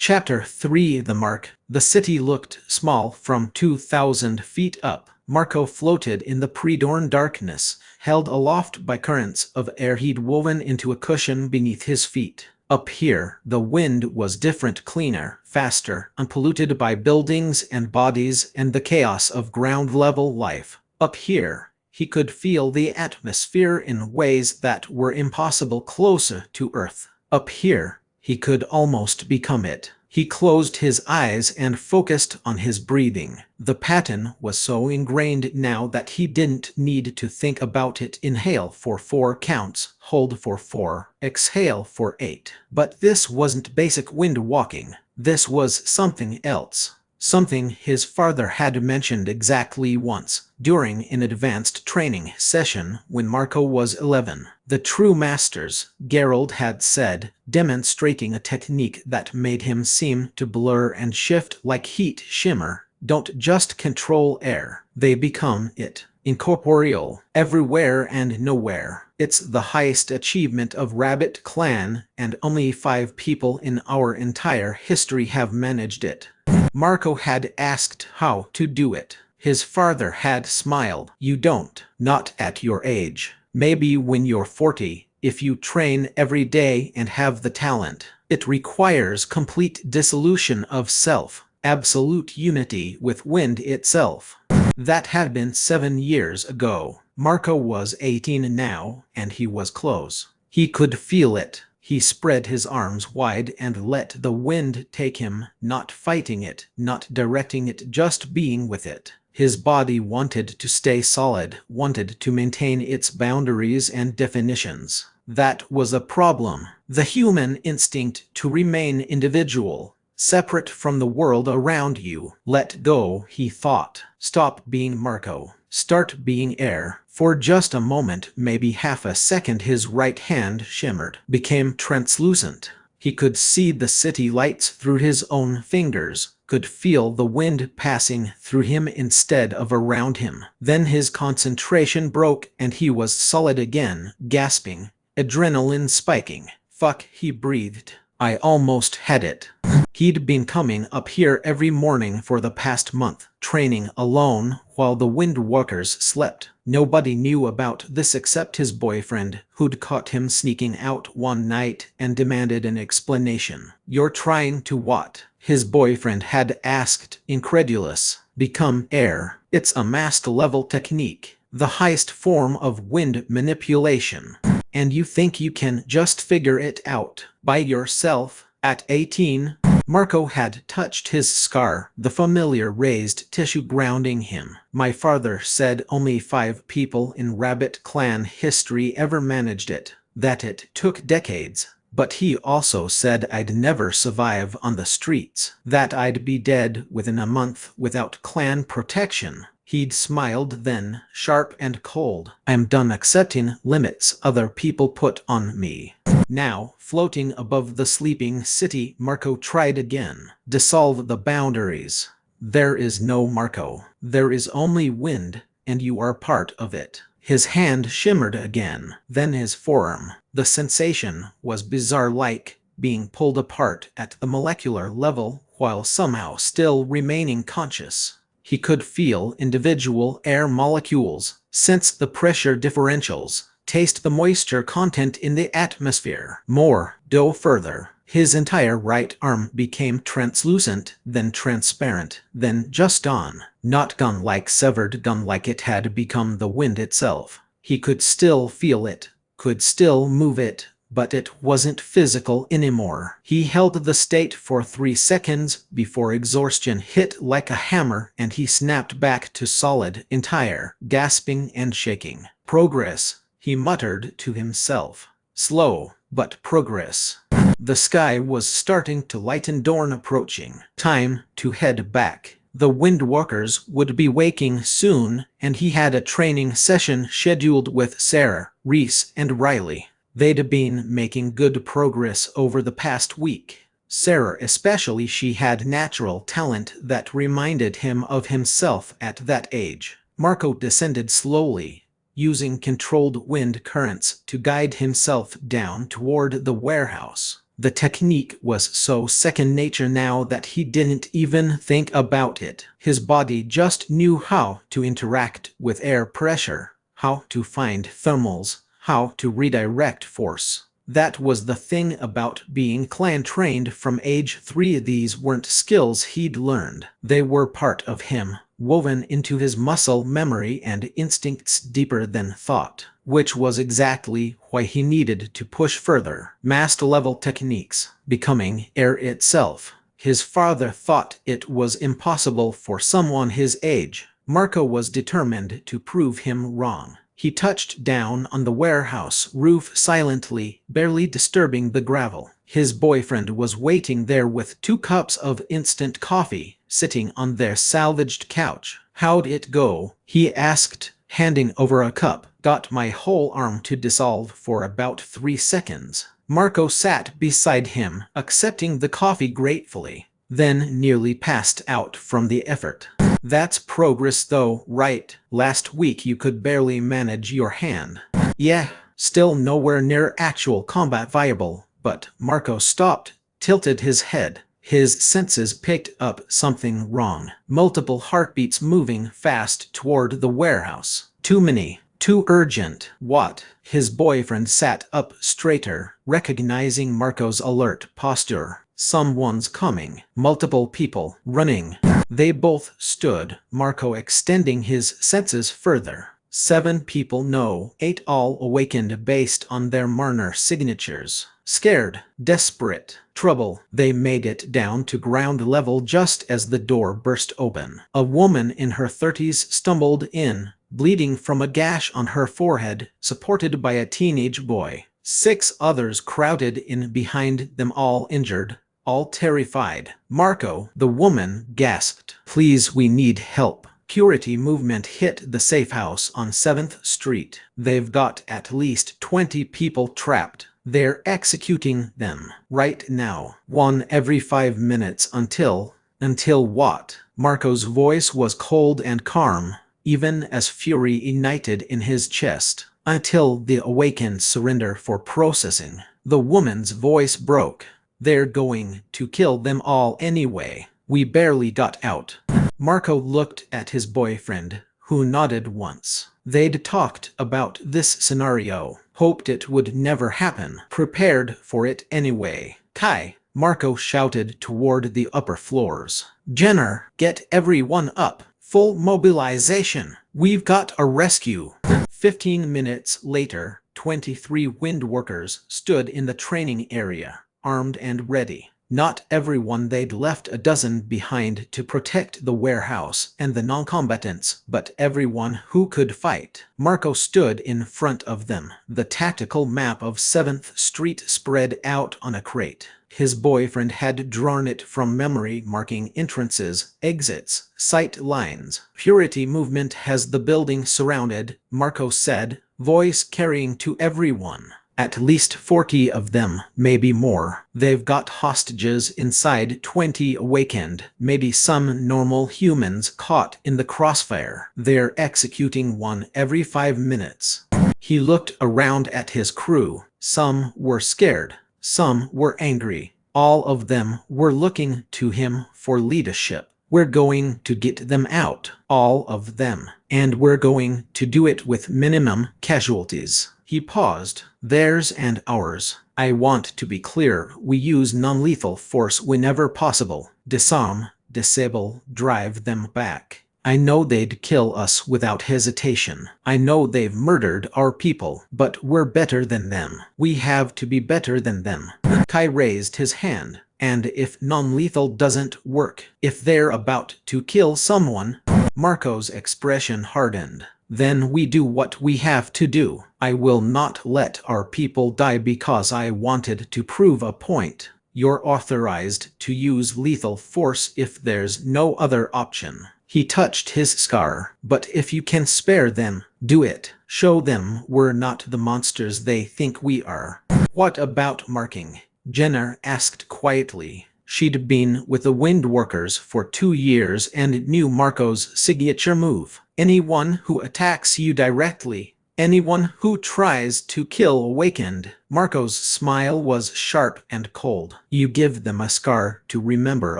Chapter 3 The Mark. The city looked small from 2,000 feet up. Marco floated in the pre-dawn darkness, held aloft by currents of air he'd woven into a cushion beneath his feet. Up here, the wind was different, cleaner, faster, unpolluted by buildings and bodies and the chaos of ground-level life. Up here, he could feel the atmosphere in ways that were impossible closer to Earth. Up here, he could almost become it. He closed his eyes and focused on his breathing. The pattern was so ingrained now that he didn't need to think about it. Inhale for 4 counts, hold for 4, exhale for 8. But this wasn't basic wind walking. This was something else. Something his father had mentioned exactly once, during an advanced training session when Marco was 11. The true masters, Gerald had said, demonstrating a technique that made him seem to blur and shift like heat shimmer, don't just control air, they become it. Incorporeal, everywhere and nowhere. It's the highest achievement of Rabbit Clan, and only 5 people in our entire history have managed it. Marco had asked how to do it. His father had smiled. You don't, not at your age. Maybe when you're 40, if you train every day and have the talent. It requires complete dissolution of self, absolute unity with wind itself. That had been 7 years ago. Marco was 18 now, and he was close. He could feel it. He spread his arms wide and let the wind take him, not fighting it, not directing it, just being with it. His body wanted to stay solid, wanted to maintain its boundaries and definitions. That was a problem. The human instinct to remain individual, separate from the world around you. Let go, he thought. Stop being Marco. Start being air. For just a moment, maybe half a second, his right hand shimmered, became translucent. He could see the city lights through his own fingers, could feel the wind passing through him instead of around him. Then his concentration broke and he was solid again, gasping, adrenaline spiking. Fuck, he breathed. I almost had it. He'd been coming up here every morning for the past month, training alone while the windwalkers slept. Nobody knew about this except his boyfriend, who'd caught him sneaking out one night and demanded an explanation. You're trying to what? His boyfriend had asked, incredulous. Become air. It's a master-level technique, the highest form of wind manipulation. And you think you can just figure it out by yourself? At 18, Marco had touched his scar, the familiar raised tissue grounding him. My father said only 5 people in Rabbit Clan history ever managed it, that it took decades. But he also said I'd never survive on the streets, that I'd be dead within a month without clan protection. He'd smiled then, sharp and cold. I'm done accepting limits other people put on me. Now, floating above the sleeping city, Marco tried again. Dissolve the boundaries. There is no Marco. There is only wind, and you are part of it. His hand shimmered again, then his forearm. The sensation was bizarre, like being pulled apart at the molecular level while somehow still remaining conscious. He could feel individual air molecules, sense the pressure differentials, taste the moisture content in the atmosphere. More, go further. His entire right arm became translucent, then transparent, then just gone. Not gone like severed, gone like it had become the wind itself. He could still feel it, could still move it, but it wasn't physical anymore. He held the state for 3 seconds before exhaustion hit like a hammer and he snapped back to solid, entire, gasping and shaking. Progress, he muttered to himself. Slow, but progress. The sky was starting to lighten, dawn approaching. Time to head back. The windwalkers would be waking soon, and he had a training session scheduled with Sarah, Reese, and Riley. They'd been making good progress over the past week. Sarah especially, she had natural talent that reminded him of himself at that age. Marco descended slowly, using controlled wind currents to guide himself down toward the warehouse. The technique was so second nature now that he didn't even think about it. His body just knew how to interact with air pressure, how to find thermals, how to redirect force. That was the thing about being clan trained from age 3. These weren't skills he'd learned. They were part of him, woven into his muscle memory and instincts deeper than thought, which was exactly why he needed to push further. Master-level techniques, becoming air itself. His father thought it was impossible for someone his age. Marco was determined to prove him wrong. He touched down on the warehouse roof silently, barely disturbing the gravel. His boyfriend was waiting there with 2 cups of instant coffee, sitting on their salvaged couch. "How'd it go?" he asked, handing over a cup. "Got my whole arm to dissolve for about 3 seconds. Marco sat beside him, accepting the coffee gratefully, then nearly passed out from the effort. "That's progress though, right? Last week you could barely manage your hand." "Yeah, still nowhere near actual combat viable." But Marco stopped, tilted his head. His senses picked up something wrong. Multiple heartbeats moving fast toward the warehouse. Too many. Too urgent. What? His boyfriend sat up straighter, recognizing Marco's alert posture. Someone's coming. Multiple people running. They both stood, Marco extending his senses further. 7 people, no, 8 all awakened based on their Marner signatures. Scared, desperate, trouble. They made it down to ground level just as the door burst open. A woman in her 30s stumbled in, bleeding from a gash on her forehead, supported by a teenage boy. 6 others crowded in behind them, all injured, all terrified. "Marco," the woman gasped. "Please, we need help." Security movement hit the safe house on 7th Street. "They've got at least 20 people trapped. They're executing them right now. 1 every 5 minutes until..." "Until what?" Marco's voice was cold and calm, even as fury ignited in his chest. "Until the awakened surrender for processing." The woman's voice broke. "They're going to kill them all anyway. We barely got out." Marco looked at his boyfriend, who nodded once. They'd talked about this scenario, hoped it would never happen, prepared for it anyway. "Kai!" Marco shouted toward the upper floors. "Jenner, get everyone up. Full mobilization. We've got a rescue." 15 minutes later, 23 wind workers stood in the training area, armed and ready. Not everyone. They'd left a dozen behind to protect the warehouse and the non-combatants, but everyone who could fight. Marco stood in front of them, the tactical map of 7th Street spread out on a crate. His boyfriend had drawn it from memory, marking entrances, exits, sight lines. "Security movement has the building surrounded," Marco said, voice carrying to everyone. "At least 40 of them, maybe more. They've got hostages inside, 20 awakened, maybe some normal humans caught in the crossfire. They're executing 1 every 5 minutes." He looked around at his crew. Some were scared. Some were angry. All of them were looking to him for leadership. "We're going to get them out. All of them. And we're going to do it with minimum casualties." He paused. "Theirs and ours. I want to be clear, we use non-lethal force whenever possible. Disarm, disable, drive them back. I know they'd kill us without hesitation. I know they've murdered our people, but we're better than them. We have to be better than them." Kai raised his hand. "And if non-lethal doesn't work, if they're about to kill someone..." Marco's expression hardened. "Then we do what we have to do. I will not let our people die because I wanted to prove a point. You're authorized to use lethal force if there's no other option." He touched his scar. "But if you can spare them, do it. Show them we're not the monsters they think we are." "What about marking?" Jenner asked quietly. She'd been with the wind workers for 2 years and knew Marco's signature move. "Anyone who attacks you directly, Anyone who tries to kill Awakened. Marco's smile was sharp and cold. You give them a scar to remember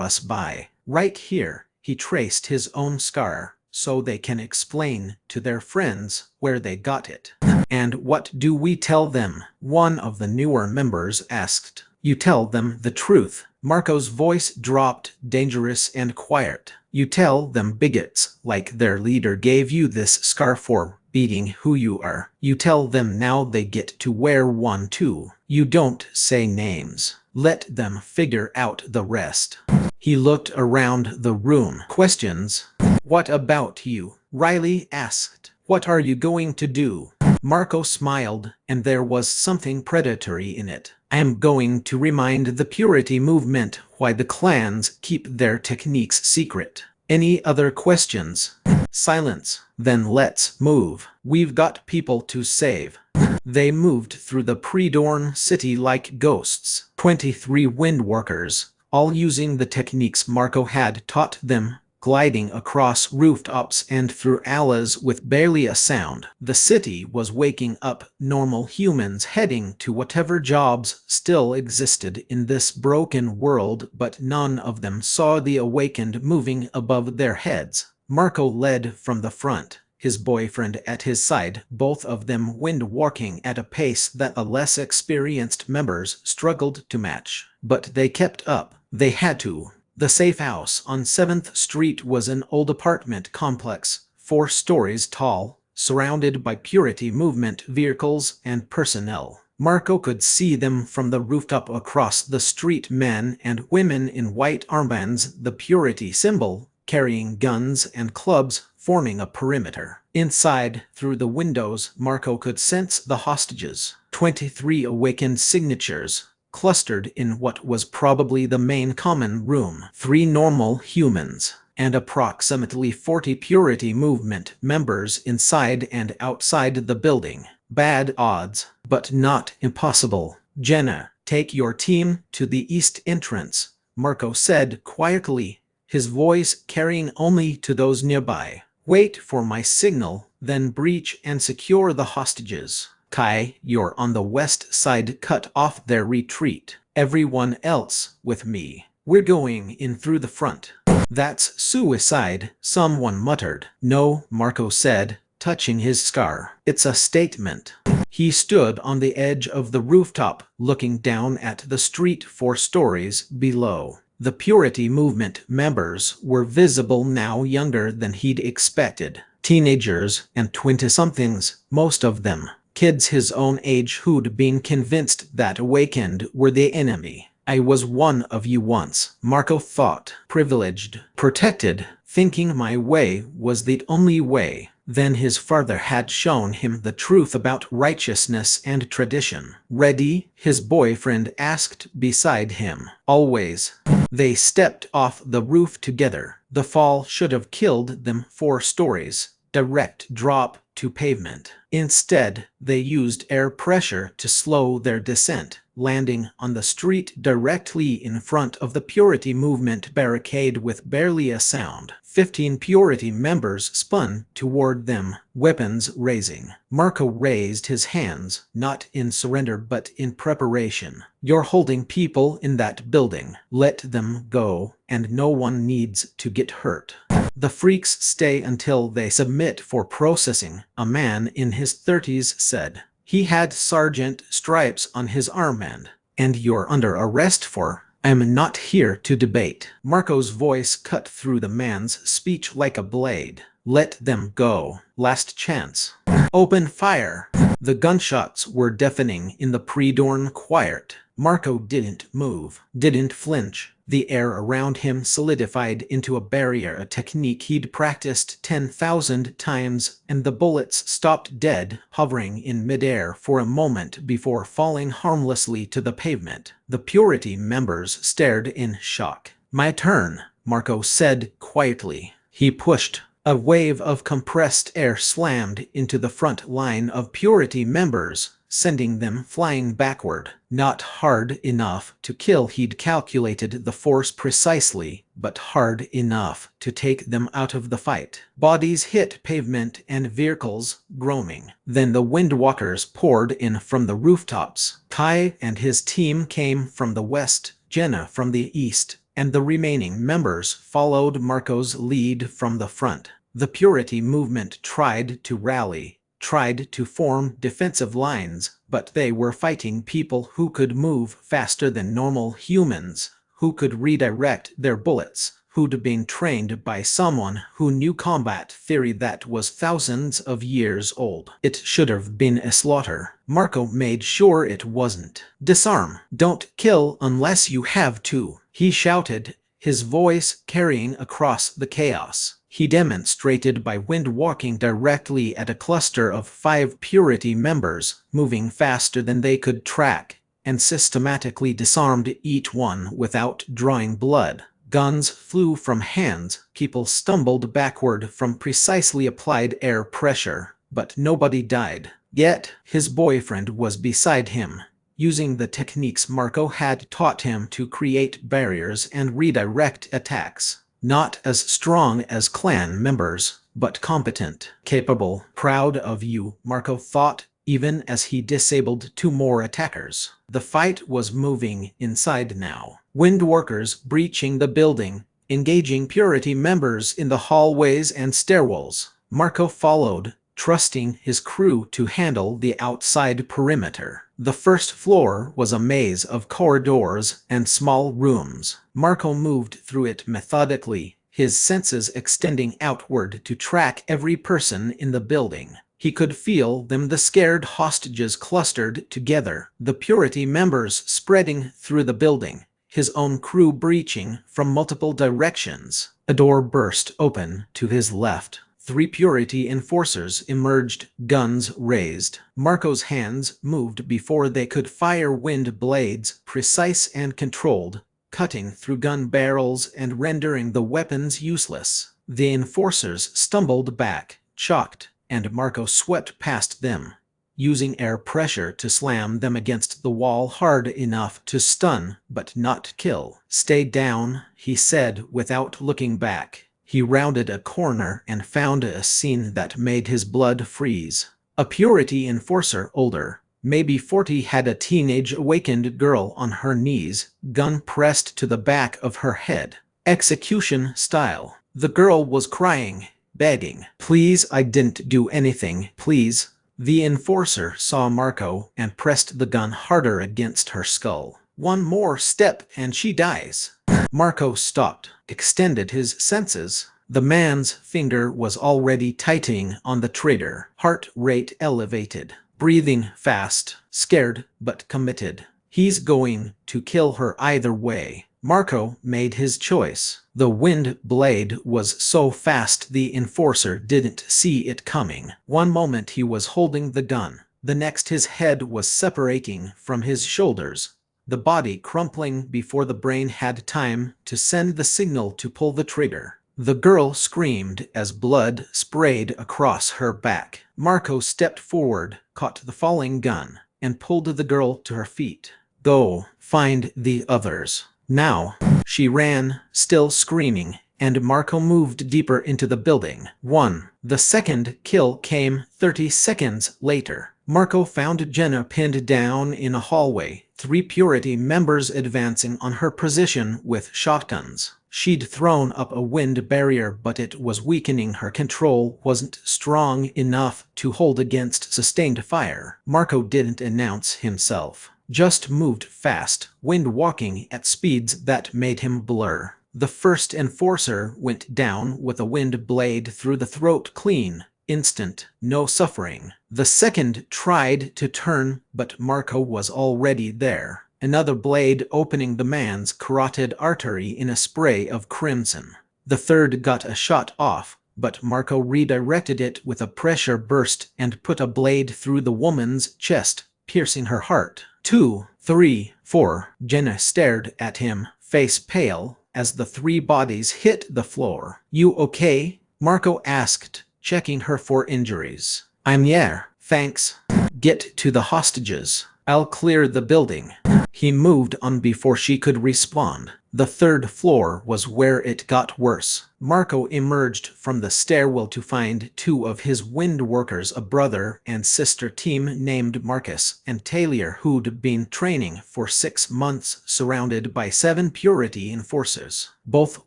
us by. Right here, he traced his own scar, so they can explain to their friends where they got it. And what do we tell them? One of the newer members asked. You tell them the truth. Marco's voice dropped, dangerous and quiet. You tell them bigots, like their leader gave you this scar for being who you are. You tell them now they get to wear one too. You don't say names. Let them figure out the rest. He looked around the room. Questions? What about you? Riley asked. What are you going to do? Marco smiled, and there was something predatory in it. I am going to remind the Purity movement why the clans keep their techniques secret. Any other questions? Silence. Then let's move. We've got people to save. They moved through the pre-dawn city like ghosts. 23 windworkers, all using the techniques Marco had taught them, gliding across rooftops and through alleys with barely a sound. The city was waking up, normal humans heading to whatever jobs still existed in this broken world, but none of them saw the Awakened moving above their heads. Marco led from the front, his boyfriend at his side, both of them wind-walking at a pace that the less experienced members struggled to match. But they kept up. They had to. The safe house on 7th Street was an old apartment complex, 4 stories tall, surrounded by Purity movement vehicles and personnel. Marco could see them from the rooftop across the street, men and women in white armbands, the Purity symbol, carrying guns and clubs, forming a perimeter. Inside, through the windows, Marco could sense the hostages. 23 Awakened signatures, clustered in what was probably the main common room. 3 normal humans, and approximately 40 Purity movement members inside and outside the building. Bad odds, but not impossible. Jenna, take your team to the east entrance, Marco said quietly, his voice carrying only to those nearby. Wait for my signal, then breach and secure the hostages. Kai, you're on the west side, cut off their retreat. Everyone else with me. We're going in through the front. That's suicide, someone muttered. No, Marco said, touching his scar. It's a statement. He stood on the edge of the rooftop, looking down at the street 4 stories below. The Purity movement members were visible now, younger than he'd expected. Teenagers and 20-somethings, most of them. Kids his own age who'd been convinced that Awakened were the enemy. I was one of you once, Marco thought. Privileged, protected, thinking my way was the only way. Then his father had shown him the truth about righteousness and tradition. Ready? His boyfriend asked beside him. Always. They stepped off the roof together. The fall should have killed them. 4 stories. Direct drop to pavement. Instead, they used air pressure to slow their descent, landing on the street directly in front of the Purity movement barricade with barely a sound. 15 Purity members spun toward them, weapons raising. Marco raised his hands, not in surrender but in preparation. You're holding people in that building. Let them go, and no one needs to get hurt. The freaks stay until they submit for processing, a man in his 30s said. He had sergeant stripes on his armband. And you're under arrest for... I'm not here to debate. Marco's voice cut through the man's speech like a blade. Let them go. Last chance. Open fire. The gunshots were deafening in the pre-dawn quiet. Marco didn't move, didn't flinch. The air around him solidified into a barrier, a technique he'd practiced 10,000 times, and the bullets stopped dead, hovering in midair for a moment before falling harmlessly to the pavement. The Purity members stared in shock. My turn, Marco said quietly. He pushed. A wave of compressed air slammed into the front line of Purity members, sending them flying backward. Not hard enough to kill, he'd calculated the force precisely, but hard enough to take them out of the fight. Bodies hit pavement and vehicles, groaning. Then the windwalkers poured in from the rooftops. Kai and his team came from the west, Jenna from the east, and the remaining members followed Marco's lead from the front. The Purity movement tried to rally, tried to form defensive lines, but they were fighting people who could move faster than normal humans, who could redirect their bullets, who'd been trained by someone who knew combat theory that was thousands of years old. It should have been a slaughter. Marco made sure it wasn't. "Disarm. Don't kill unless you have to," he shouted, his voice carrying across the chaos. He demonstrated by wind-walking directly at a cluster of 5 Purity members, moving faster than they could track, and systematically disarmed each one without drawing blood. Guns flew from hands, people stumbled backward from precisely applied air pressure, but nobody died. Yet, his boyfriend was beside him, using the techniques Marco had taught him to create barriers and redirect attacks. Not as strong as clan members, but competent, capable. "Proud of you," Marco thought, even as he disabled 2 more attackers. The fight was moving inside now. Windworkers breaching the building, engaging Purity members in the hallways and stairwells. Marco followed, trusting his crew to handle the outside perimeter. The first floor was a maze of corridors and small rooms. Marco moved through it methodically, his senses extending outward to track every person in the building. He could feel them, the scared hostages clustered together, the Purity members spreading through the building, his own crew breaching from multiple directions. A door burst open to his left. 3 Purity enforcers emerged, guns raised. Marco's hands moved before they could fire wind blades, precise and controlled, cutting through gun barrels and rendering the weapons useless. The enforcers stumbled back, shocked, and Marco swept past them, using air pressure to slam them against the wall hard enough to stun, but not kill. "Stay down," he said without looking back. He rounded a corner and found a scene that made his blood freeze. A Purity enforcer, older, maybe 40, had a teenage awakened girl on her knees, gun pressed to the back of her head. Execution style. The girl was crying, begging, "Please, I didn't do anything, please." The enforcer saw Marco and pressed the gun harder against her skull. "One more step and she dies." Marco stopped, extended his senses. The man's finger was already tightening on the trigger, heart rate elevated, breathing fast, scared but committed. He's going to kill her either way. Marco made his choice. The wind blade was so fast the enforcer didn't see it coming. One moment he was holding the gun, the next his head was separating from his shoulders, the body crumpling before the brain had time to send the signal to pull the trigger. The girl screamed as blood sprayed across her back. Marco stepped forward, caught the falling gun, and pulled the girl to her feet. "Go, find the others. Now." She ran, still screaming, and Marco moved deeper into the building. The second kill came 30 seconds later. Marco found Jenna pinned down in a hallway, 3 Purity members advancing on her position with shotguns. She'd thrown up a wind barrier, but it was weakening. Her control wasn't strong enough to hold against sustained fire. Marco didn't announce himself, just moved fast, wind-walking at speeds that made him blur. The first enforcer went down with a wind blade through the throat, clean, instant, no suffering. The second tried to turn, but Marco was already there, another blade opening the man's carotid artery in a spray of crimson. The third got a shot off, but Marco redirected it with a pressure burst and put a blade through the woman's chest, piercing her heart. 2, 3, 4. Jenna stared at him, face pale, as the 3 bodies hit the floor. "You okay?" Marco asked, checking her for injuries. "I'm yeah, thanks." Get to the hostages. I'll clear the building. He moved on before she could respond. The third floor was where it got worse. Marco emerged from the stairwell to find two of his wind workers, a brother and sister team named Marcus and Taylor, who'd been training for 6 months, surrounded by 7 purity enforcers. Both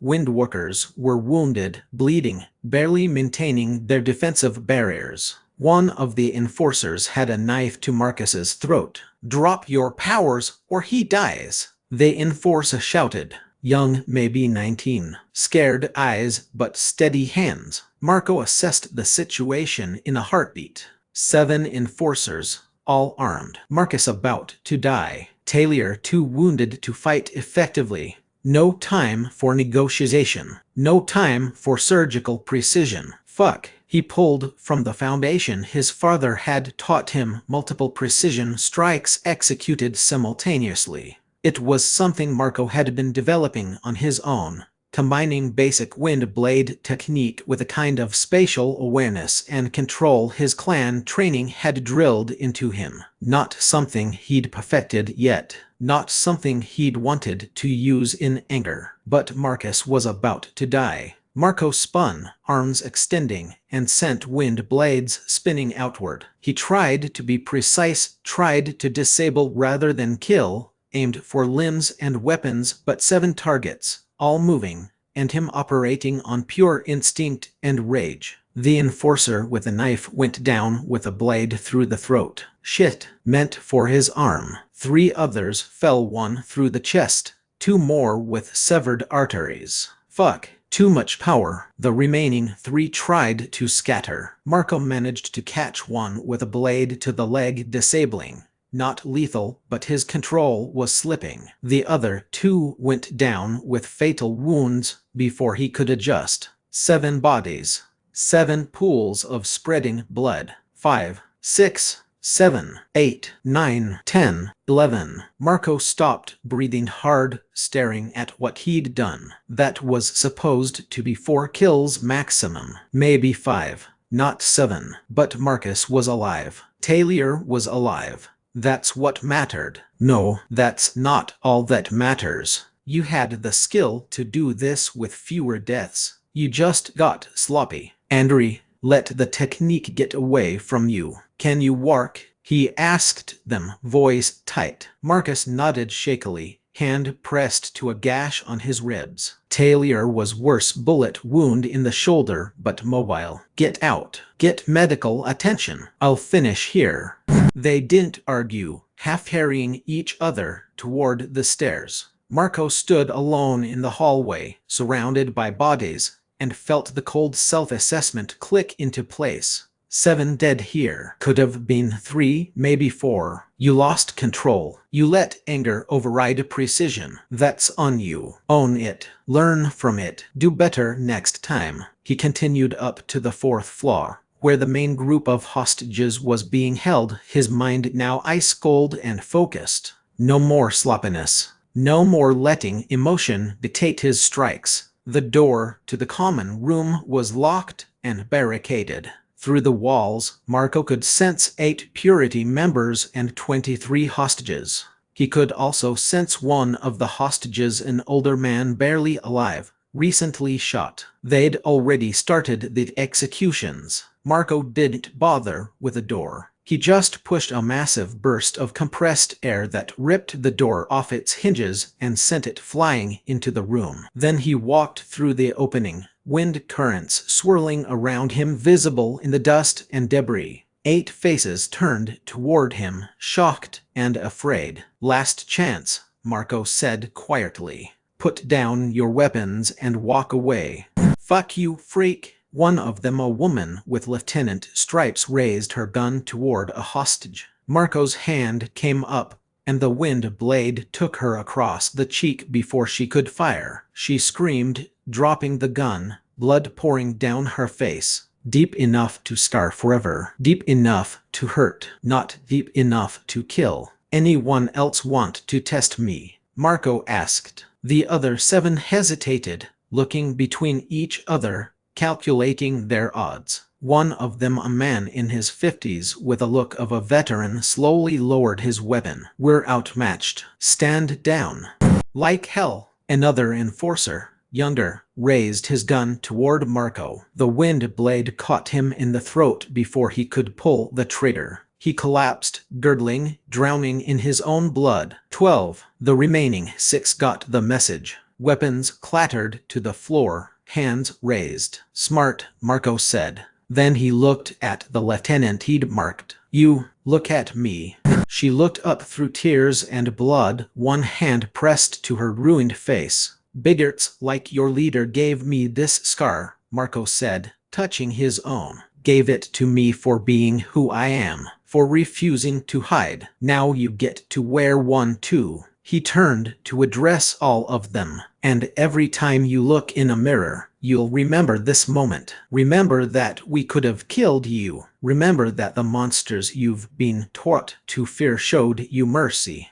wind workers were wounded, bleeding, barely maintaining their defensive barriers. One of the enforcers had a knife to Marcus's throat. "Drop your powers or he dies," the enforcer shouted. Young, maybe 19. Scared eyes but steady hands. Marco assessed the situation in a heartbeat. 7 enforcers, all armed. Marcus about to die. Taylor too wounded to fight effectively. No time for negotiation. No time for surgical precision. Fuck. He pulled from the foundation his father had taught him, multiple precision strikes executed simultaneously. It was something Marco had been developing on his own, combining basic wind blade technique with a kind of spatial awareness and control his clan training had drilled into him. Not something he'd perfected yet, not something he'd wanted to use in anger. But Marcus was about to die. Marco spun, arms extending, and sent wind blades spinning outward. He tried to be precise, tried to disable rather than kill, aimed for limbs and weapons, but 7 targets, all moving, and him operating on pure instinct and rage. The enforcer with a knife went down with a blade through the throat. Shit, meant for his arm. 3 others fell, 1 through the chest, 2 more with severed arteries. Fuck. Too much power. The remaining 3 tried to scatter. Marco managed to catch one with a blade to the leg, disabling. Not lethal, but his control was slipping. The other 2 went down with fatal wounds before he could adjust. 7 bodies. 7 pools of spreading blood. 5, 6, 7, 8, 9, 10, 11. Marco stopped, breathing hard, staring at what he'd done. That was supposed to be 4 kills maximum. Maybe 5, not 7. But Marcus was alive. Taylor was alive. That's what mattered. No, that's not all that matters. You had the skill to do this with fewer deaths. You just got sloppy. Andre, let the technique get away from you. Can you walk? He asked them, voice tight. Marcus nodded shakily, hand pressed to a gash on his ribs. Taylor was worse, bullet wound in the shoulder, but mobile. Get out. Get medical attention. I'll finish here. They didn't argue, half-carrying each other toward the stairs. Marco stood alone in the hallway, surrounded by bodies, and felt the cold self-assessment click into place. 7 dead here. Could have been 3, maybe 4. You lost control. You let anger override precision. That's on you. Own it. Learn from it. Do better next time. He continued up to the 4th floor, where the main group of hostages was being held, his mind now ice-cold and focused. No more sloppiness. No more letting emotion dictate his strikes. The door to the common room was locked and barricaded. Through the walls, Marco could sense 8 Purity members and 23 hostages. He could also sense one of the hostages, an older man barely alive, recently shot. They'd already started the executions. Marco didn't bother with the door. He just pushed a massive burst of compressed air that ripped the door off its hinges and sent it flying into the room. Then he walked through the opening, wind currents swirling around him visible in the dust and debris. 8 faces turned toward him, shocked and afraid. Last chance, Marco said quietly. Put down your weapons and walk away. Fuck you, freak. One of them, a woman with lieutenant stripes, raised her gun toward a hostage. Marco's hand came up, and the wind blade took her across the cheek before she could fire. She screamed, dropping the gun, blood pouring down her face. Deep enough to scar forever. Deep enough to hurt. Not deep enough to kill. Anyone else want to test me? Marco asked. The other 7 hesitated, looking between each other, calculating their odds. One of them, a man in his 50s with a look of a veteran, slowly lowered his weapon. "We're outmatched. Stand down." "Like hell." Another enforcer, younger, raised his gun toward Marco. The wind blade caught him in the throat before he could pull the trigger. He collapsed, gurgling, drowning in his own blood. 12. The remaining 6 got the message. Weapons clattered to the floor, hands raised. "Smart," Marco said. Then he looked at the lieutenant he'd marked. "You, look at me." She looked up through tears and blood, one hand pressed to her ruined face. "Bigots like your leader gave me this scar," Marco said, touching his own. "Gave it to me for being who I am, for refusing to hide. Now you get to wear one too." He turned to address all of them. "And every time you look in a mirror, you'll remember this moment. Remember that we could have killed you. Remember that the monsters you've been taught to fear showed you mercy."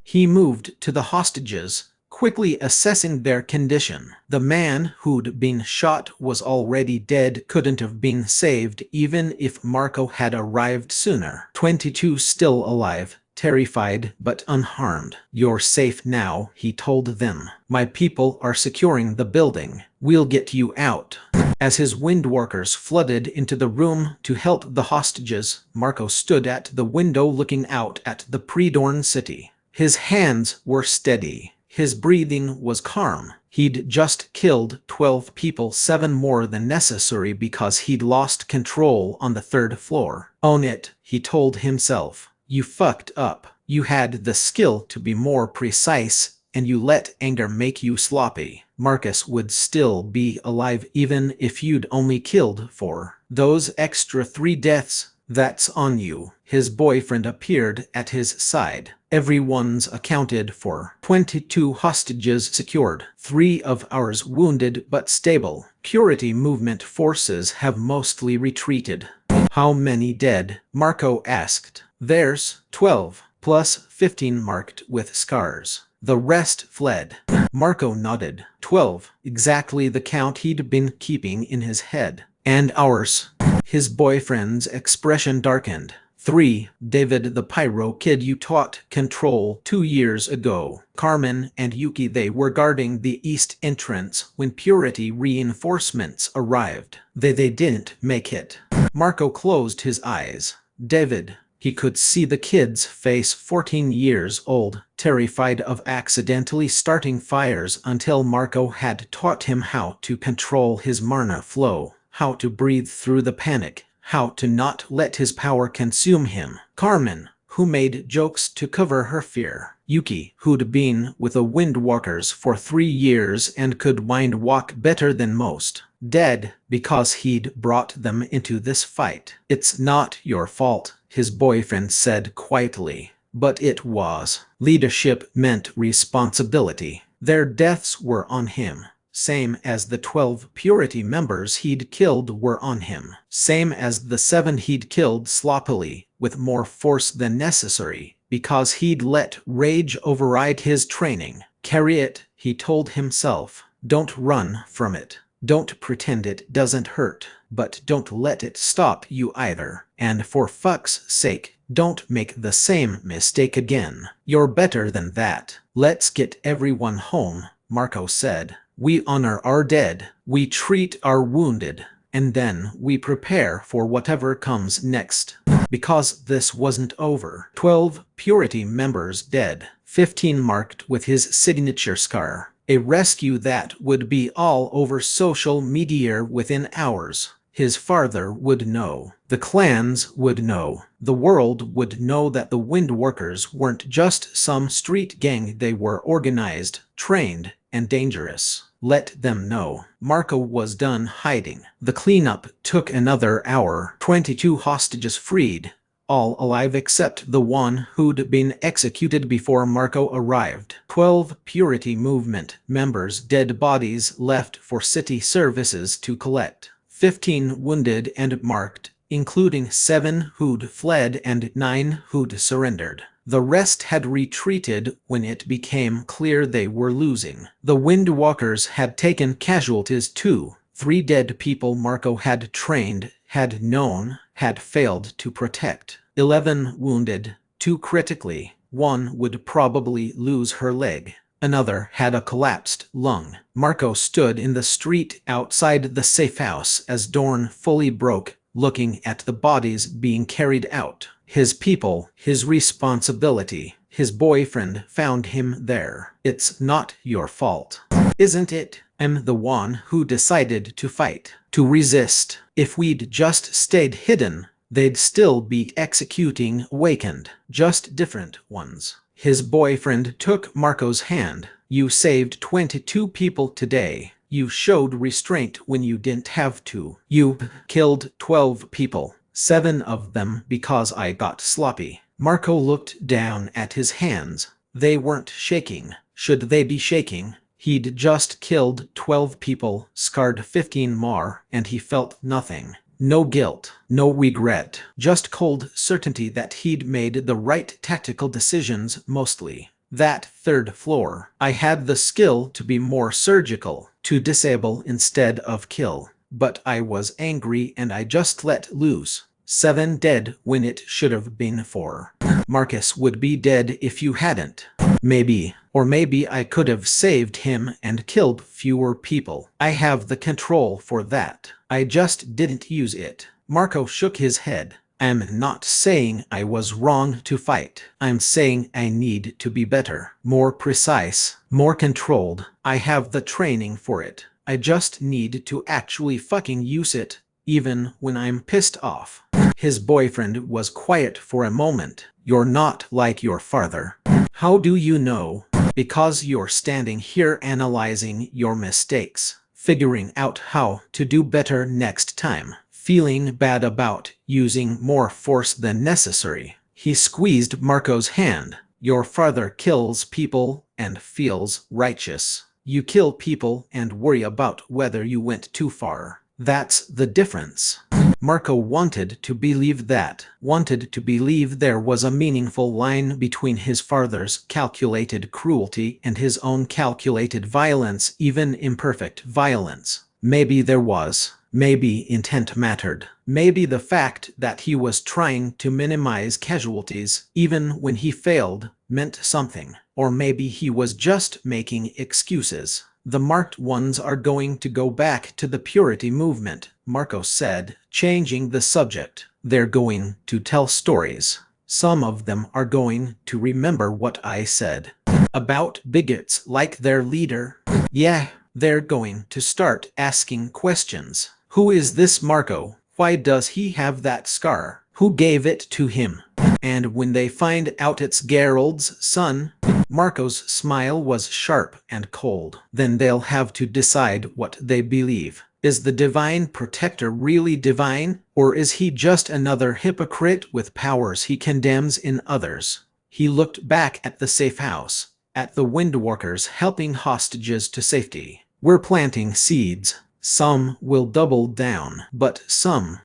He moved to the hostages, quickly assessing their condition. The man who'd been shot was already dead, couldn't have been saved even if Marco had arrived sooner. 22 still alive, terrified but unharmed. "You're safe now," he told them. "My people are securing the building. We'll get you out." As his windworkers flooded into the room to help the hostages, Marco stood at the window looking out at the pre-dawn city. His hands were steady. His breathing was calm. He'd just killed 12 people, 7 more than necessary because he'd lost control on the 3rd floor. "Own it," he told himself. "You fucked up. You had the skill to be more precise, and you let anger make you sloppy. Marcus would still be alive even if you'd only killed 4. Those extra 3 deaths, that's on you." His boyfriend appeared at his side. "Everyone's accounted for. 22 hostages secured. 3 of ours wounded but stable. Purity movement forces have mostly retreated." "How many dead?" Marco asked. "There's 12, plus 15 marked with scars. The rest fled." Marco nodded. 12, exactly the count he'd been keeping in his head. "And ours?" His boyfriend's expression darkened. 3, David, the pyro kid you taught control 2 years ago. Carmen and Yuki, they were guarding the east entrance when Purity reinforcements arrived. They didn't make it. Marco closed his eyes. "David." He could see the kid's face, 14 years old, terrified of accidentally starting fires until Marco had taught him how to control his mana flow, how to breathe through the panic, how to not let his power consume him. Carmen, who made jokes to cover her fear. Yuki, who'd been with the Windwalkers for 3 years and could wind walk better than most. Dead because he'd brought them into this fight. "It's not your fault," his boyfriend said quietly. But it was. Leadership meant responsibility. Their deaths were on him. Same as the 12 Purity members he'd killed were on him. Same as the 7 he'd killed sloppily, with more force than necessary, because he'd let rage override his training. "Carry it," he told himself. "Don't run from it. Don't pretend it doesn't hurt, but don't let it stop you either. And for fuck's sake, don't make the same mistake again. You're better than that." "Let's get everyone home," Marco said. "We honor our dead, we treat our wounded, and then we prepare for whatever comes next." Because this wasn't over. 12 Purity members dead, 15 marked with his signature scar. A rescue that would be all over social media within hours. His father would know. The clans would know. The world would know that the Windworkers weren't just some street gang. They were organized, trained, and dangerous. Let them know. Marco was done hiding. The cleanup took another hour. 22 hostages freed, all alive except the one who'd been executed before Marco arrived. 12 Purity Movement members' dead bodies left for city services to collect. 15 wounded and marked, including 7 who'd fled and 9 who'd surrendered. The rest had retreated when it became clear they were losing. The Windwalkers had taken casualties too. 3 dead people Marco had trained, had known, had failed to protect. 11 wounded, 2 critically. 1 would probably lose her leg. Another had a collapsed lung. Marco stood in the street outside the safe house as dawn fully broke, looking at the bodies being carried out. His people, his responsibility. His boyfriend found him there. It's not your fault, isn't it? I'm the one who decided to fight, to resist. If we'd just stayed hidden, they'd still be executing awakened, just different ones. His boyfriend took Marco's hand. You saved 22 people today. You showed restraint when you didn't have to. You killed 12 people, 7 of them because I got sloppy. Marco looked down at his hands. They weren't shaking. Should they be shaking? He'd just killed 12 people, scarred 15 more, and he felt nothing. No guilt, no regret, just cold certainty that he'd made the right tactical decisions mostly. That 3rd floor, I had the skill to be more surgical, to disable instead of kill. But I was angry and I just let loose. 7 dead when it should have been 4. Marcus would be dead if you hadn't. Maybe. Or maybe I could have saved him and killed fewer people. I have the control for that. I just didn't use it. Marco shook his head. I'm not saying I was wrong to fight. I'm saying I need to be better, more precise, more controlled. I have the training for it. I just need to actually fucking use it, even when I'm pissed off. His boyfriend was quiet for a moment. You're not like your father. How do you know? Because you're standing here analyzing your mistakes, figuring out how to do better next time, feeling bad about using more force than necessary. He squeezed Marco's hand. Your father kills people and feels righteous. You kill people and worry about whether you went too far. That's the difference. Marco wanted to believe that, wanted to believe there was a meaningful line between his father's calculated cruelty and his own calculated violence, even imperfect violence. Maybe there was. Maybe intent mattered. Maybe the fact that he was trying to minimize casualties, even when he failed, meant something. Or maybe he was just making excuses. The marked ones are going to go back to the purity movement, Marco said, changing the subject. They're going to tell stories. Some of them are going to remember what I said about bigots like their leader. Yeah, they're going to start asking questions. Who is this Marco? Why does he have that scar? Who gave it to him? And when they find out it's Gerald's son, Marco's smile was sharp and cold. Then they'll have to decide what they believe. Is the divine protector really divine, or is he just another hypocrite with powers he condemns in others? He looked back at the safe house, at the windworkers helping hostages to safety. We're planting seeds. Some will double down, but some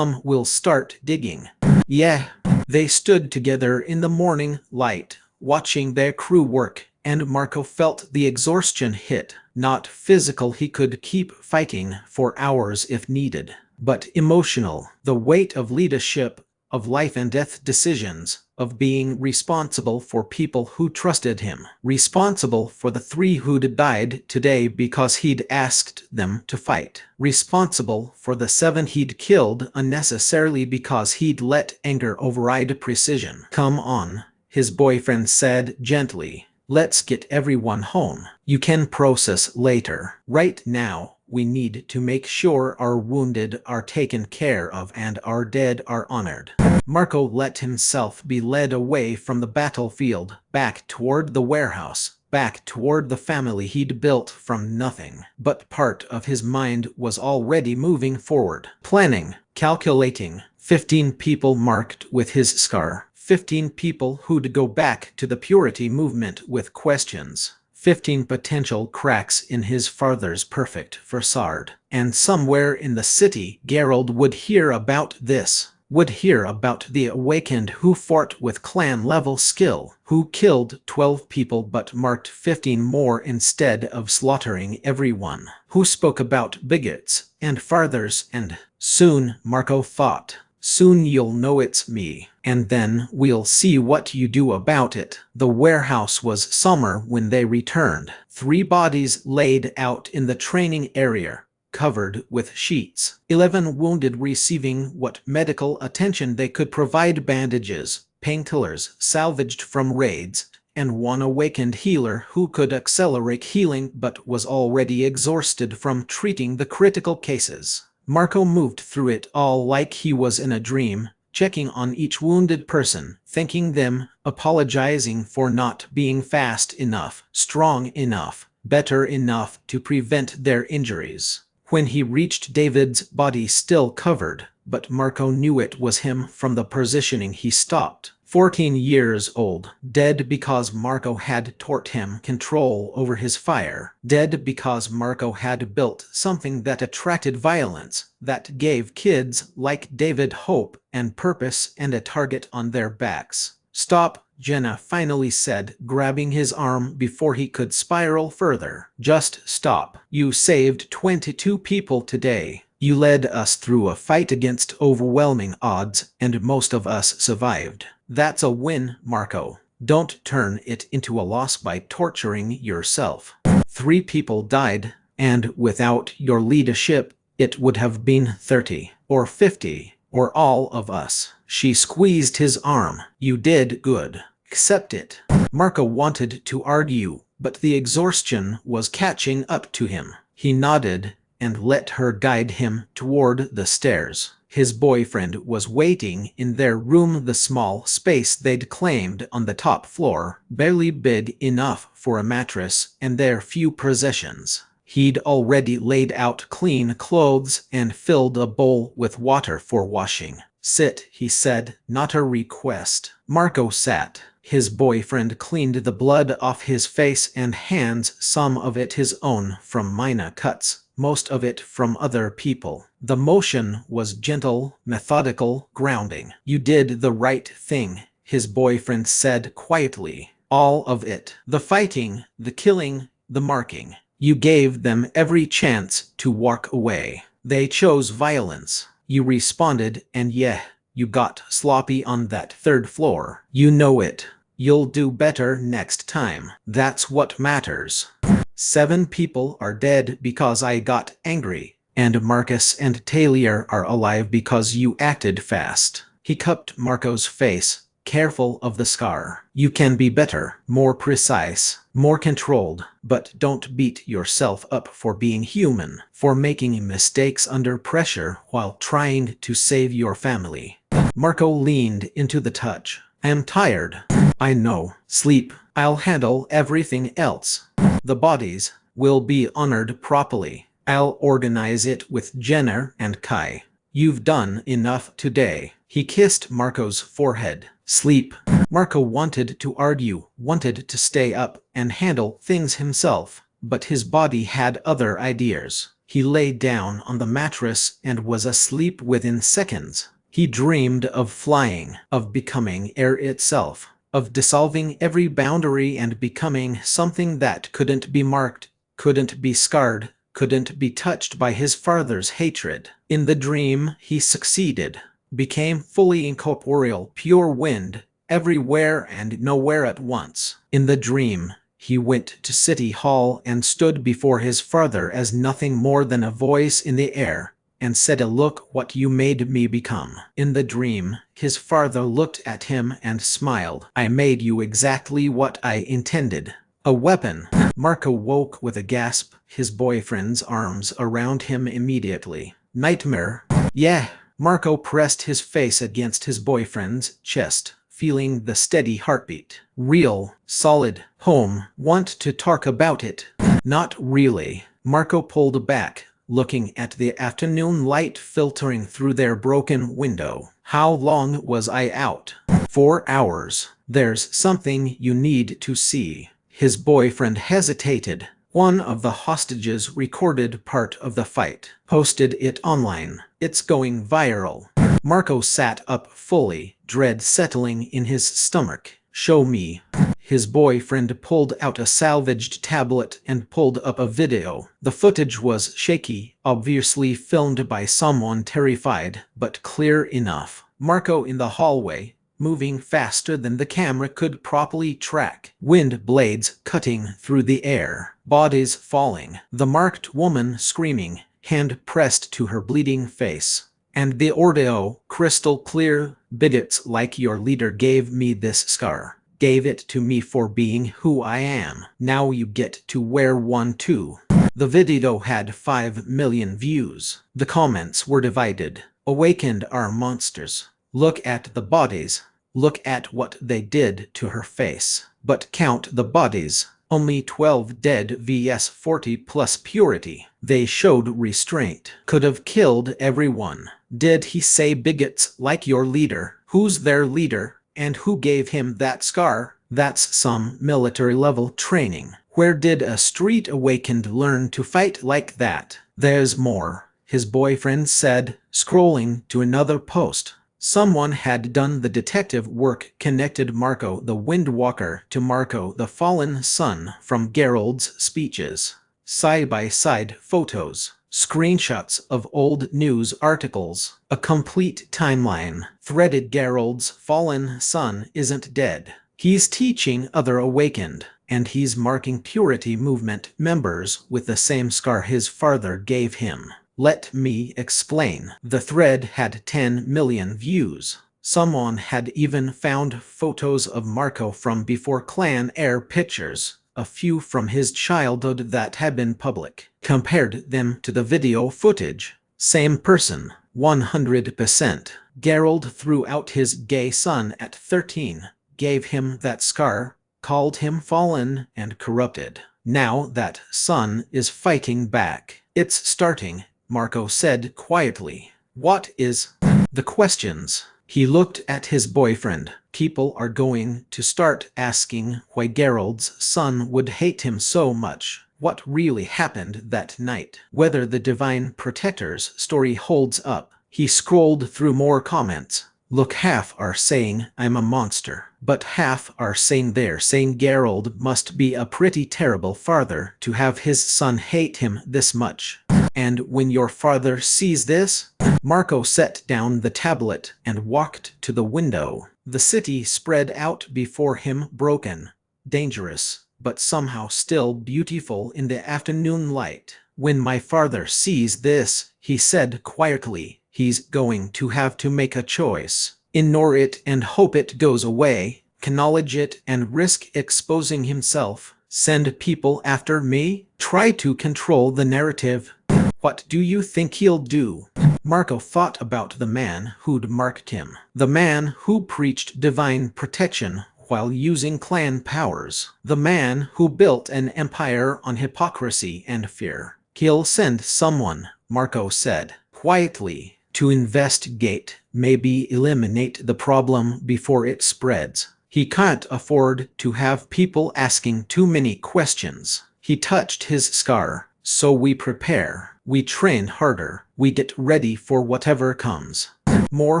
will start digging. Yeah. They stood together in the morning light, watching their crew work, and Marco felt the exhaustion hit. Not physical, he could keep fighting for hours if needed, but emotional. The weight of leadership, of life and death decisions, of being responsible for people who trusted him, responsible for the 3 who'd died today because he'd asked them to fight, responsible for the 7 he'd killed unnecessarily because he'd let anger override precision. Come on, his boyfriend said gently. Let's get everyone home. You can process later. Right now, we need to make sure our wounded are taken care of and our dead are honored. Marco let himself be led away from the battlefield, back toward the warehouse, back toward the family he'd built from nothing. But part of his mind was already moving forward, planning, calculating. 15 people marked with his scar. 15 people who'd go back to the purity movement with questions. 15 potential cracks in his father's perfect facade. And somewhere in the city, Gerald would hear about this. would hear about the awakened who fought with clan-level skill, who killed 12 people but marked 15 more instead of slaughtering everyone, who spoke about bigots and fathers, and soon, Marco thought, soon you'll know it's me, and then we'll see what you do about it. The warehouse was summer when they returned. 3 bodies laid out in the training area, covered with sheets. 11 wounded receiving what medical attention they could provide: bandages, painkillers salvaged from raids, and 1 awakened healer who could accelerate healing but was already exhausted from treating the critical cases. Marco moved through it all like he was in a dream, checking on each wounded person, thanking them, apologizing for not being fast enough, strong enough, better enough to prevent their injuries. When he reached David's body still covered, but Marco knew it was him from the positioning, he stopped. 14 years old, dead because Marco had taught him control over his fire, dead because Marco had built something that attracted violence, that gave kids like David hope and purpose and a target on their backs. "Stop," Jenna finally said, grabbing his arm before he could spiral further. "Just stop. You saved 22 people today. You led us through a fight against overwhelming odds, and most of us survived. That's a win, Marco. Don't turn it into a loss by torturing yourself. 3 people died, and without your leadership, it would have been 30 or 50 or all of us." She squeezed his arm. "You did good. Accept it." Marco wanted to argue, but the exhaustion was catching up to him. He nodded and let her guide him toward the stairs. His boyfriend was waiting in their room, the small space they'd claimed on the top floor, barely big enough for a mattress and their few possessions. He'd already laid out clean clothes and filled a bowl with water for washing. "Sit," he said, not a request. Marco sat. His boyfriend cleaned the blood off his face and hands, some of it his own from minor cuts, most of it from other people. The motion was gentle, methodical, grounding. "You did the right thing," his boyfriend said quietly. "All of it. The fighting, the killing, the marking. You gave them every chance to walk away. They chose violence. You responded, and yeah, you got sloppy on that 3rd floor. You know it. You'll do better next time. That's what matters. 7 people are dead because I got angry, and Marcus and Taylor are alive because you acted fast." He cupped Marco's face, careful of the scar. "You can be better, more precise, more controlled, but don't beat yourself up for being human, for making mistakes under pressure while trying to save your family." Marco leaned into the touch. "I'm tired." "I know. Sleep. I'll handle everything else. The bodies will be honored properly. I'll organize it with Jenna and Kai. You've done enough today." He kissed Marco's forehead. "Sleep." Marco wanted to argue, wanted to stay up and handle things himself, but his body had other ideas. He lay down on the mattress and was asleep within seconds. He dreamed of flying, of becoming air itself, of dissolving every boundary and becoming something that couldn't be marked, couldn't be scarred, couldn't be touched by his father's hatred. In the dream, he succeeded, became fully incorporeal, pure wind, everywhere and nowhere at once. In the dream, he went to City Hall and stood before his father as nothing more than a voice in the air, and said, "Look what you made me become." In the dream, his father looked at him and smiled. "I made you exactly what I intended. A weapon." Marco woke with a gasp, his boyfriend's arms around him immediately. "Nightmare?" "Yeah." Marco pressed his face against his boyfriend's chest, feeling the steady heartbeat. "Real, solid, home. Want to talk about it?" "Not really." Marco pulled back, looking at the afternoon light filtering through their broken window. "How long was I out?" 4 hours. "There's something you need to see." His boyfriend hesitated. "One of the hostages recorded part of the fight, posted it online. It's going viral." Marco sat up fully, dread settling in his stomach. Show me. His boyfriend pulled out a salvaged tablet and pulled up a video. The footage was shaky, obviously filmed by someone terrified, but clear enough. Marco in the hallway, moving faster than the camera could properly track. Wind blades cutting through the air. Bodies falling. The marked woman screaming, hand pressed to her bleeding face. And the audio, crystal clear, bigots like your leader gave me this scar. Gave it to me for being who I am. Now you get to wear one too. The video had 5 million views. The comments were divided. Awakened are monsters. Look at the bodies. Look at what they did to her face. But count the bodies. Only 12 dead vs 40 plus purity. They showed restraint. Could have killed everyone. Did he say bigots like your leader? Who's their leader? And who gave him that scar? That's some military-level training. Where did a street awakened learn to fight like that? There's more, his boyfriend said, scrolling to another post. Someone had done the detective work, connected Marco the Windwalker to Marco the Fallen Son from Geralt's speeches. Side-by-side photos. Screenshots of old news articles. A complete timeline. Threaded Geralt's fallen son isn't dead. He's teaching other awakened, and he's marking Purity Movement members with the same scar his father gave him. Let me explain. The thread had 10 million views. Someone had even found photos of Marco from before Clan Air pictures. A few from his childhood that had been public. Compared them to the video footage. Same person, 100%. Geralt threw out his gay son at 13, gave him that scar, called him fallen and corrupted. Now that son is fighting back. It's starting, Marco said quietly. What is the questions? He looked at his boyfriend. People are going to start asking why Geralt's son would hate him so much. What really happened that night. Whether the Divine Protector's story holds up. He scrolled through more comments. Look, half are saying I'm a monster, but half are saying they're saying Geralt must be a pretty terrible father to have his son hate him this much. And when your father sees this? Marco set down the tablet and walked to the window. The city spread out before him, broken, dangerous, but somehow still beautiful in the afternoon light. When my father sees this, he said quietly, he's going to have to make a choice. Ignore it and hope it goes away, acknowledge it and risk exposing himself. Send people after me? Try to control the narrative. What do you think he'll do? Marco thought about the man who'd marked him. The man who preached divine protection while using clan powers. The man who built an empire on hypocrisy and fear. He'll send someone, Marco said, quietly, to investigate, maybe eliminate the problem before it spreads. He can't afford to have people asking too many questions. He touched his scar. So we prepare. We train harder. We get ready for whatever comes. More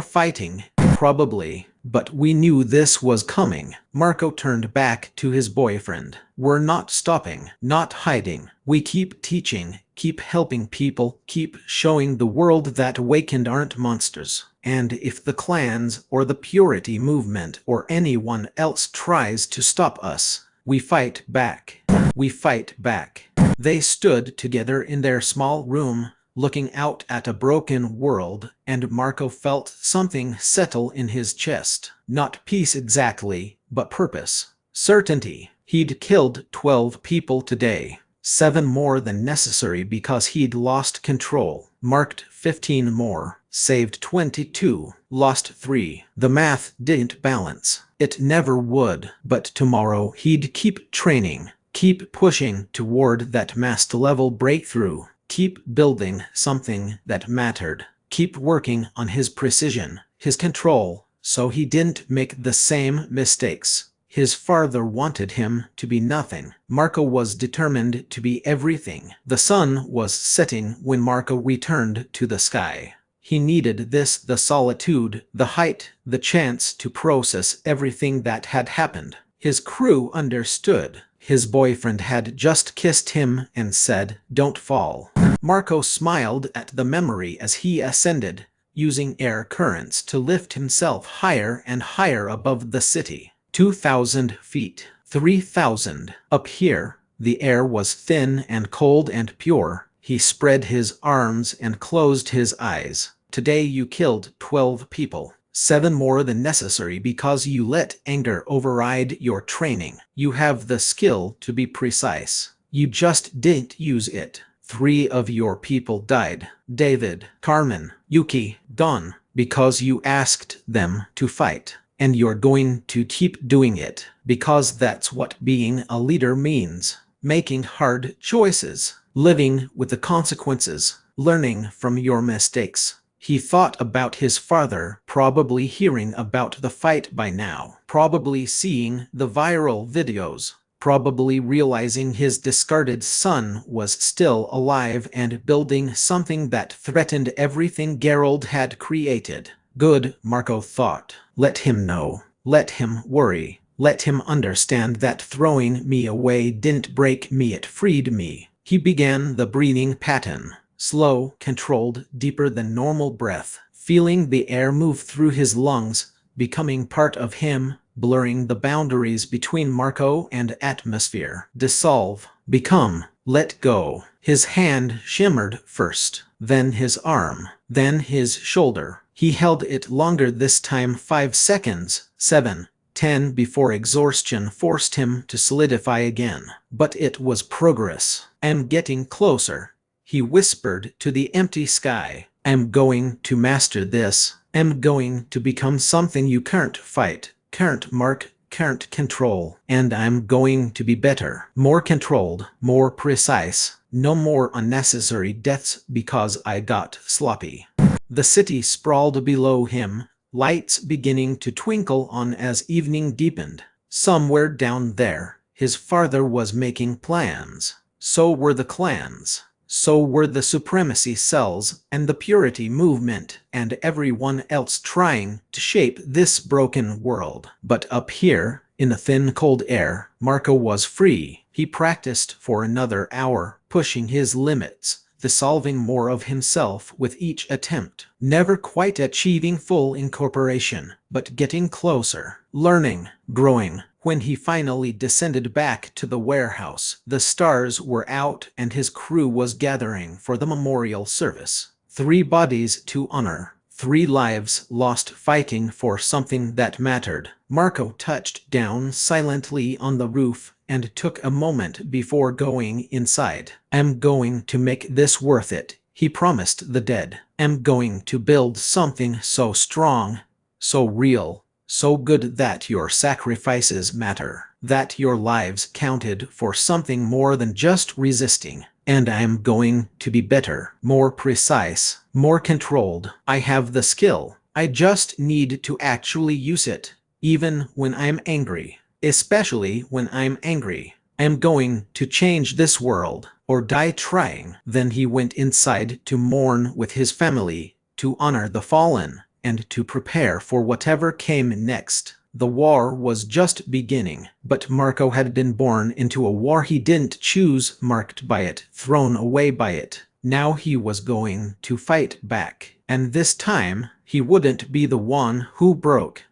fighting, probably. But we knew this was coming. Marco turned back to his boyfriend. We're not stopping, not hiding. We keep teaching, keep helping people, keep showing the world that awakened aren't monsters. And if the clans or the Purity Movement or anyone else tries to stop us, we fight back. We fight back. They stood together in their small room, looking out at a broken world, and Marco felt something settle in his chest. Not peace exactly, but purpose. Certainty. He'd killed 12 people today. 7 more than necessary because he'd lost control. Marked 15 more. Saved 22. Lost 3. The math didn't balance. It never would. But tomorrow he'd keep training. Keep pushing toward that master-level breakthrough. Keep building something that mattered. Keep working on his precision, his control, so he didn't make the same mistakes. His father wanted him to be nothing. Marco was determined to be everything. The sun was setting when Marco returned to the sky. He needed this, the solitude, the height, the chance to process everything that had happened. His crew understood. His boyfriend had just kissed him and said, "Don't fall." Marco smiled at the memory as he ascended, using air currents to lift himself higher and higher above the city. 2,000 feet, 3,000. Up here, the air was thin and cold and pure. He spread his arms and closed his eyes. Today you killed 12 people. 7 more than necessary because you let anger override your training. You have the skill to be precise. You just didn't use it. 3 of your people died. David, Carmen, Yuki, Don, because you asked them to fight. And you're going to keep doing it, because that's what being a leader means. Making hard choices, living with the consequences, learning from your mistakes. He thought about his father, probably hearing about the fight by now, probably seeing the viral videos, probably realizing his discarded son was still alive and building something that threatened everything Gerald had created. Good, Marco thought. Let him know. Let him worry. Let him understand that throwing me away didn't break me, it freed me. He began the breathing pattern. Slow, controlled, deeper than normal breath. Feeling the air move through his lungs, becoming part of him, blurring the boundaries between Marco and atmosphere. Dissolve. Become. Let go. His hand shimmered first, then his arm, then his shoulder. He held it longer this time, 5 seconds, 7, 10 before exhaustion forced him to solidify again. But it was progress. "I'm getting closer," he whispered to the empty sky. "I'm going to master this. I'm going to become something you can't fight, can't mark, can't control. And I'm going to be better, more controlled, more precise. No more unnecessary deaths because I got sloppy." The city sprawled below him, lights beginning to twinkle on as evening deepened. Somewhere down there, his father was making plans. So were the clans. So were the supremacy cells and the purity movement and everyone else trying to shape this broken world. But up here, in the thin cold air, Marco was free. He practiced for another hour, pushing his limits, dissolving more of himself with each attempt. Never quite achieving full incorporation, but getting closer, learning, growing. When he finally descended back to the warehouse, the stars were out and his crew was gathering for the memorial service. 3 bodies to honor, 3 lives lost fighting for something that mattered. Marco touched down silently on the roof and took a moment before going inside. "I'm going to make this worth it," he promised the dead. "I'm going to build something so strong, so real, so good that your sacrifices matter, that your lives counted for something more than just resisting. And I'm going to be better, more precise, more controlled. I have the skill. I just need to actually use it, even when I'm angry. Especially when I'm angry. I'm going to change this world, or die trying." Then he went inside to mourn with his family, to honor the fallen, and to prepare for whatever came next. The war was just beginning, but Marco had been born into a war he didn't choose, marked by it, thrown away by it. Now he was going to fight back, and this time, he wouldn't be the one who broke.